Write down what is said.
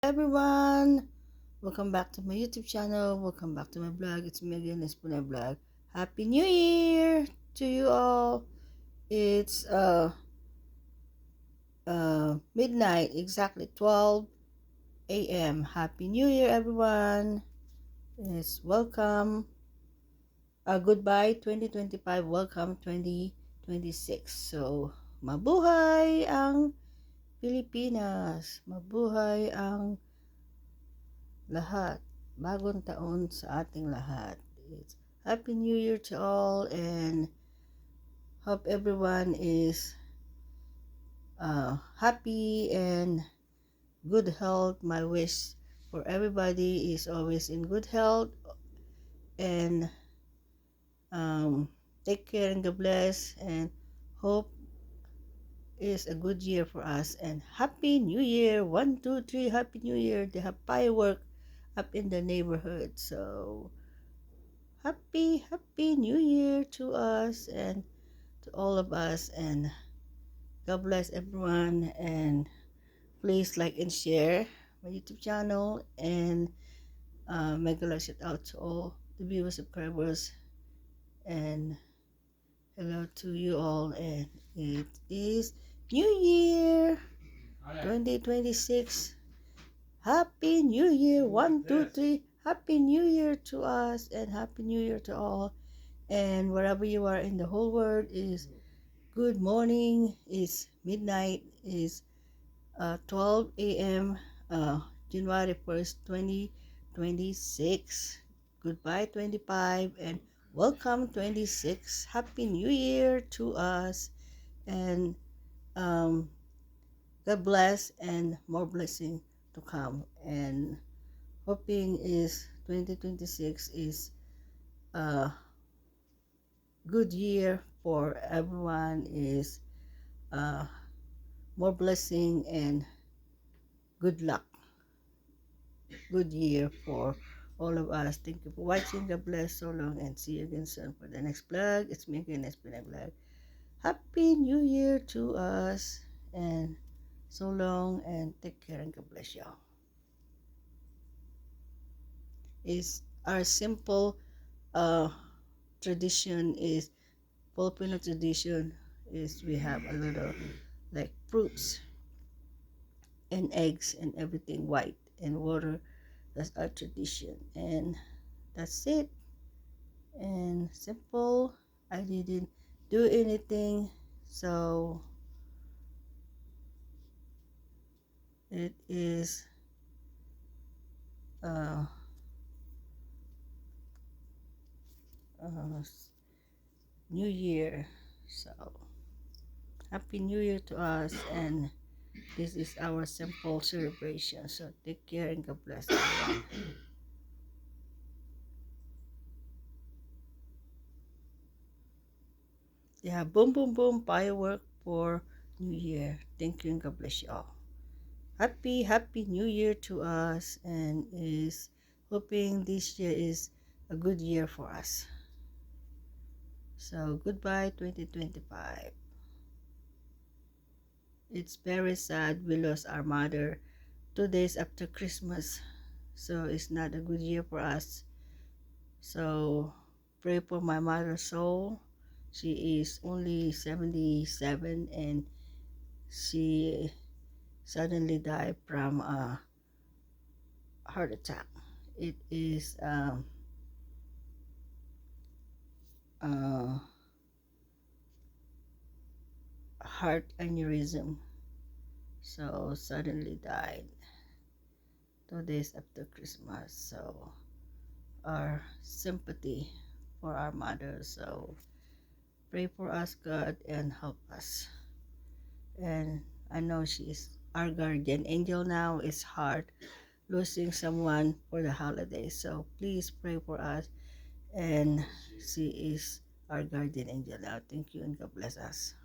Everyone, welcome back to my YouTube channel. Welcome back to my vlog. It's me again, Espuna Vlog. Happy New Year to you all. It's midnight, exactly 12 a.m. Happy New Year, everyone. Yes, welcome. Goodbye 2025. Welcome 2026. So, mabuhay ang Pilipinas. Mabuhay ang lahat. Bagong taon sa ating lahat. It's Happy New Year to all, and hope everyone is happy and good health. My wish for everybody is always in good health, and take care and God bless, and hope is a good year for us. And Happy New Year. 1, 2, 3, Happy New Year. They have firework up in the neighborhood, so happy New Year to us and to all of us, and God bless everyone. And please like and share my YouTube channel, and mega love shout out to all the viewers, subscribers, and hello to you all. And it is New Year 2026. Happy New Year. 1, 2, 3. Happy New Year to us, and Happy New Year to all. And wherever you are in the whole world, is good morning, is midnight, is 12 a.m. January 1st, 2026. Goodbye 25 and welcome 26. Happy New Year to us, and God bless and more blessing to come. And hoping is 2026 is a good year for everyone, is uh, more blessing and good luck. Good year for all of us. Thank you for watching. God bless. So long, and see you again soon for the next vlog. It's me again, Espina Vlog. Happy New Year to us, and so long, and take care, and God bless y'all. Is our simple tradition, is Filipino tradition, is we have a little like fruits and eggs and everything white and water. That's our tradition, and that's it. And simple. I didn't do anything, so it is uh, uh, New Year. So Happy New Year to us, and this is our simple celebration. So take care and God bless everyone. Yeah, boom, boom, boom, firework for New Year. Thank you and God bless you all. Happy New Year to us, and is hoping this year is a good year for us. So goodbye 2025. It's very sad, we lost our mother 2 days after Christmas, so it's not a good year for us. So pray for my mother's soul. She is only 77, and she suddenly died from a heart attack. It is heart aneurysm, so suddenly died 2 days after Christmas. So our sympathy for our mother. So pray for us, God, and help us. And I know she is our guardian angel now. It's hard losing someone for the holidays, so please pray for us, and she is our guardian angel now. Thank you and God bless us.